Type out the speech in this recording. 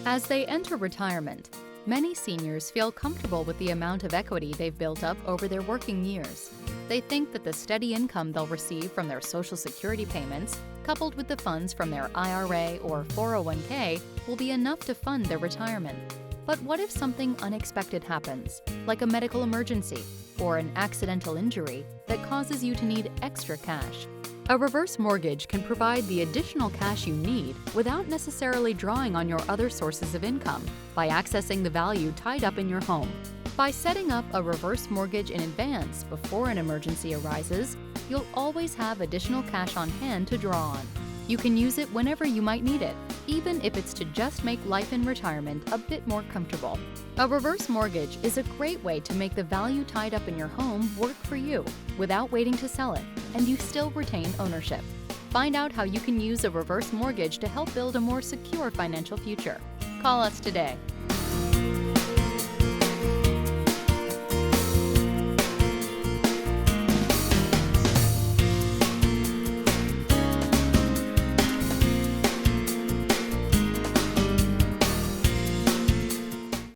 As they enter retirement, many seniors feel comfortable with the amount of equity they've built up over their working years. They think that the steady income they'll receive from their Social Security payments, coupled with the funds from their IRA or 401k, will be enough to fund their retirement. But what if something unexpected happens, like a medical emergency or an accidental injury that causes you to need extra cash? A reverse mortgage can provide the additional cash you need without necessarily drawing on your other sources of income by accessing the value tied up in your home. By setting up a reverse mortgage in advance before an emergency arises, you'll always have additional cash on hand to draw on. You can use it whenever you might need it, even if it's to just make life in retirement a bit more comfortable. A reverse mortgage is a great way to make the value tied up in your home work for you without waiting to sell it, and you still retain ownership. Find out how you can use a reverse mortgage to help build a more secure financial future. Call us today.